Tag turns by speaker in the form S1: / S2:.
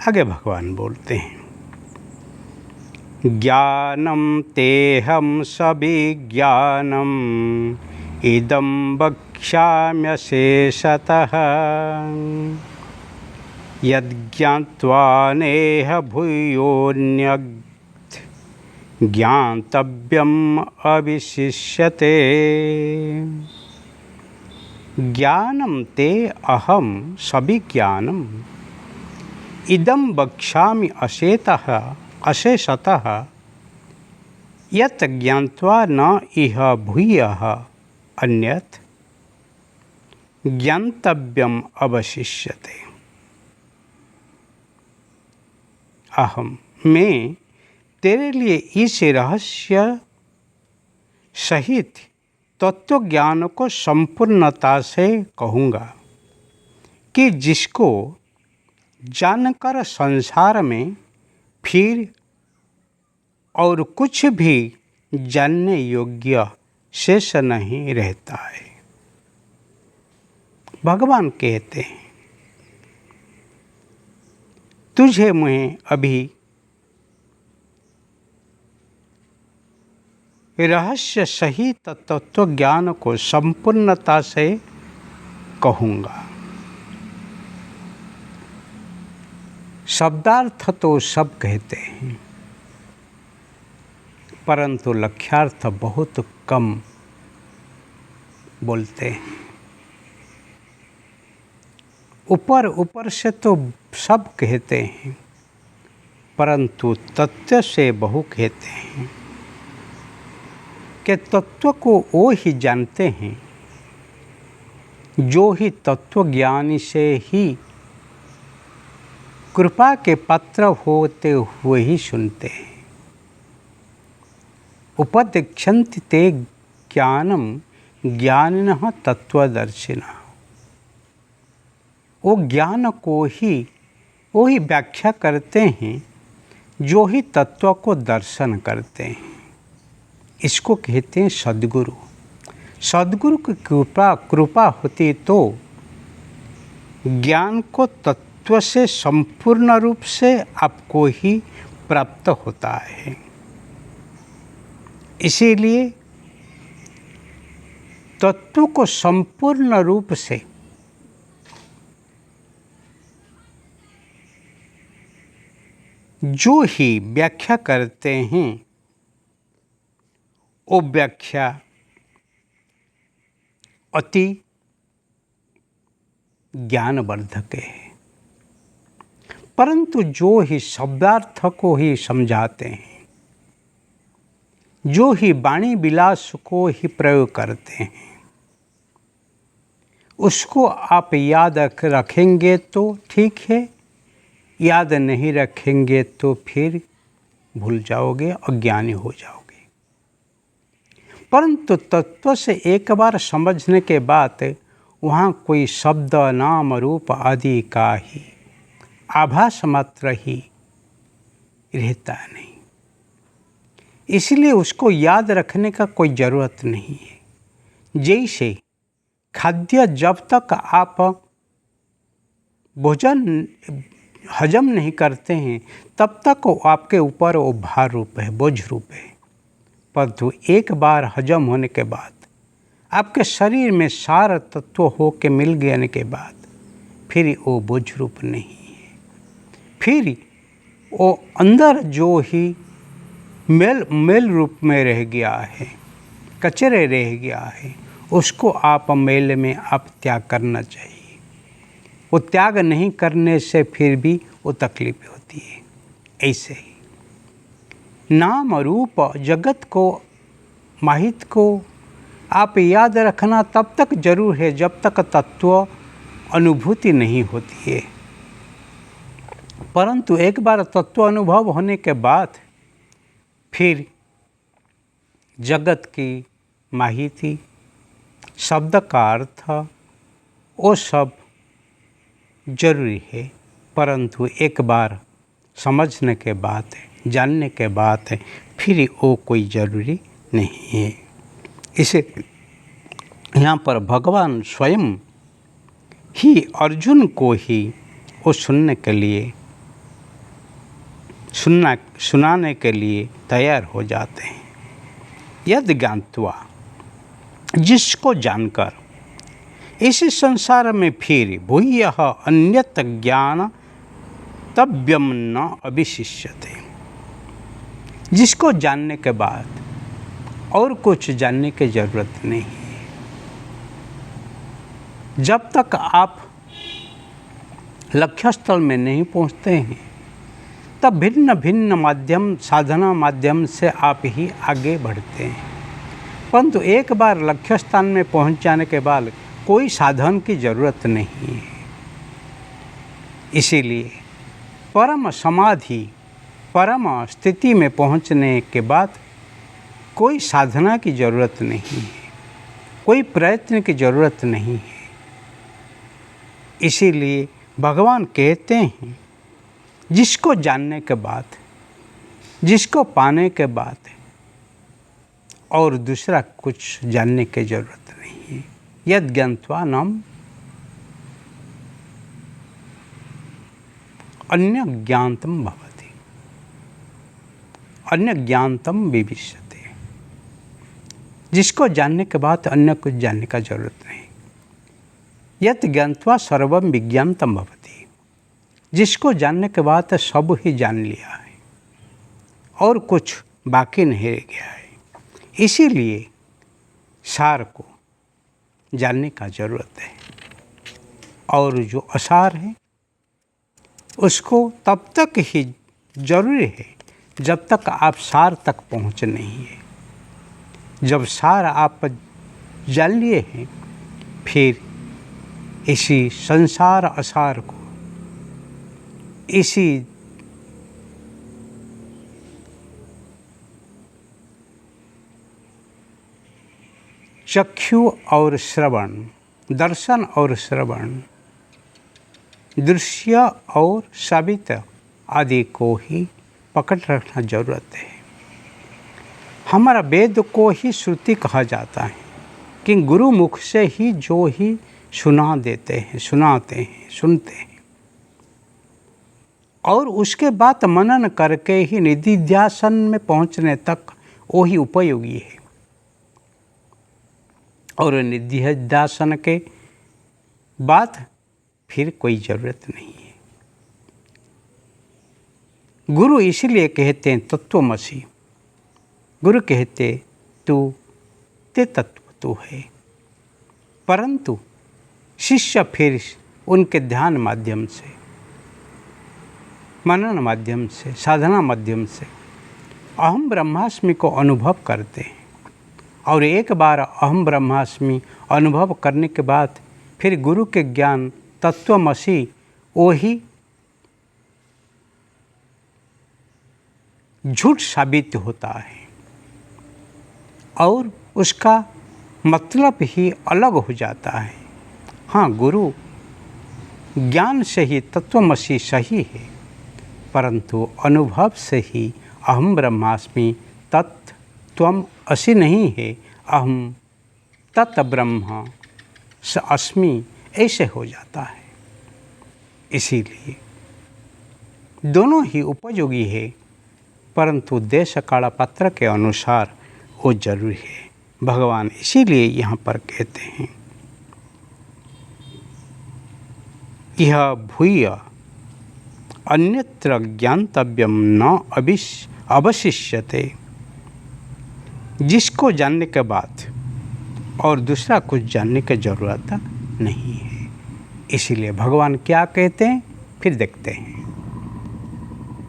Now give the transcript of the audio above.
S1: आगे भगवान बोलते हैं, ज्ञानम तेहम सविज्ञानम इदं वक्ष्याम्यशेषतः यज्ञात्वा नेह भूयोऽन्यत् ज्ञातव्यम् अविशिष्यते। ज्ञानं ते अहं सविज्ञानम् इदं वक्ष्यामि अशेषतः यत् ज्ञात्वा न इह भूयः अन्यत् ज्ञातव्यम् अवशिष्यते। मैं तेरे लिए इस रहस्य सहित तत्व ज्ञान को संपूर्णता से कहूँगा कि जिसको जानकर संसार में फिर और कुछ भी जानने योग्य शेष नहीं रहता है। भगवान कहते हैं, तुझे मैं अभी रहस्य सहित तत्व ज्ञान को संपूर्णता से कहूँगा। शब्दार्थ तो सब कहते हैं, परंतु लक्ष्यार्थ बहुत कम बोलते हैं। ऊपर ऊपर से तो सब कहते हैं, परंतु तत्व से बहु कहते हैं कि तत्व को वो ही जानते हैं जो ही तत्व ज्ञानी से ही कृपा के पात्र होते हुए ही सुनते हैं। उपदिक्षन्ति ते ज्ञानम ज्ञानिनः तत्वदर्शिनः। वो ज्ञान को ही वो ही व्याख्या करते हैं जो ही तत्व को दर्शन करते हैं। इसको कहते हैं सद्गुरु। सद्गुरु की कृपा होती तो ज्ञान को तत्व से संपूर्ण रूप से आपको ही प्राप्त होता है। इसीलिए तत्व को संपूर्ण रूप से जो ही व्याख्या करते हैं वो व्याख्या अति ज्ञानवर्धक है, परंतु जो ही शब्दार्थ को ही समझाते हैं, जो ही वाणी विलास को ही प्रयोग करते हैं, उसको आप याद रखेंगे तो ठीक है, याद नहीं रखेंगे तो फिर भूल जाओगे, अज्ञानी हो जाओगे। परंतु तत्व से एक बार समझने के बाद वहाँ कोई शब्द नाम रूप आदि का ही आभास मात्र ही रहता नहीं, इसलिए उसको याद रखने का कोई ज़रूरत नहीं है। जैसे खाद्य जब तक आप भोजन हजम नहीं करते हैं तब तक वो आपके ऊपर वो भार रूप है, बोझ रूप है, परंतु एक बार हजम होने के बाद आपके शरीर में सार तत्व हो के मिल गए के बाद फिर वो बोझ रूप नहीं है। फिर वो अंदर जो ही मेल रूप में रह गया है, कचरे रह गया है, उसको आप मेल में आप त्याग करना चाहिए। वो त्याग नहीं करने से फिर भी वो तकलीफ होती है। ऐसे ही नाम रूप जगत को माहित को आप याद रखना तब तक जरूर है जब तक तत्व अनुभूति नहीं होती है, परंतु एक बार तत्व अनुभव होने के बाद फिर जगत की माहिती, शब्द का अर्थ वो सब जरूरी है, परंतु एक बार समझने के बाद, जानने के बाद फिर वो कोई ज़रूरी नहीं है। इसे यहाँ पर भगवान स्वयं ही अर्जुन को ही वो सुनने के लिए सुनाने के लिए तैयार हो जाते हैं। यद ज्ञात्वा, जिसको जानकर इसी संसार में फिर भूयः अन्यत ज्ञान तव्यम न अभिशिष्यते, जिसको जानने के बाद और कुछ जानने की जरूरत नहीं है। जब तक आप लक्ष्य स्थल में नहीं पहुंचते हैं तब भिन्न भिन्न माध्यम, साधना माध्यम से आप ही आगे बढ़ते हैं, परंतु एक बार लक्ष्य स्थान में पहुंच जाने के बाद कोई साधन की जरूरत नहीं है। इसीलिए परम समाधि, परम स्थिति में पहुंचने के बाद कोई साधना की जरूरत नहीं है, कोई प्रयत्न की जरूरत नहीं है। इसीलिए भगवान कहते हैं, जिसको जानने के बाद, जिसको पाने के बाद और दूसरा कुछ जानने की जरूरत नहीं है। यद ज्ञात्वा नाम अन्य ज्ञानतम भवति, अन्य ज्ञानतम विविष्यते, जिसको जानने के बाद अन्य कुछ जानने का जरूरत नहीं। यत ज्ञात्वा सर्वम विज्ञानतम भवति, जिसको जानने के बाद सब ही जान लिया है और कुछ बाकी नहीं रह गया है। इसीलिए सार को जानने का जरूरत है, और जो असार है उसको तब तक ही जरूरी है जब तक आप सार तक पहुँच नहीं है। जब सार आप जान लिए हैं, फिर इसी संसार असार को, इसी चक्षु और श्रवण, दर्शन और श्रवण, दृश्य और साबित आदि को ही पकड़ रखना जरूरत है। हमारा वेद को ही श्रुति कहा जाता है कि गुरु मुख से ही जो ही सुना देते हैं, सुनाते हैं, सुनते हैं, और उसके बाद मनन करके ही निधिध्यासन में पहुंचने तक वो ही उपयोगी है। और निधिध्यासन के बाद फिर कोई ज़रूरत नहीं है। गुरु इसलिए कहते हैं तत्वमसि, गुरु कहते तू ते तत्व तू है, परंतु शिष्य फिर उनके ध्यान माध्यम से, मनन माध्यम से, साधना माध्यम से अहम ब्रह्मास्मि को अनुभव करते हैं। और एक बार अहम ब्रह्मास्मि अनुभव करने के बाद फिर गुरु के ज्ञान तत्वमसि वो ही झूठ साबित होता है और उसका मतलब ही अलग हो जाता है। हाँ, गुरु ज्ञान से ही तत्वमसि सही है, परंतु अनुभव से ही अहम ब्रह्मास्मि तत् त्वम असि नहीं है, अहम तत् ब्रह्म स अस्मि, ऐसे हो जाता है। इसीलिए दोनों ही उपयोगी है, परंतु देश काल पात्र के अनुसार वो जरूरी है। भगवान इसीलिए यहाँ पर कहते हैं, यह भूय अन्यत्र ज्ञातव्यम न अवशिष्यते, जिसको जानने के बाद और दूसरा कुछ जानने की ज़रूरत नहीं है। इसीलिए भगवान क्या कहते हैं, फिर देखते हैं।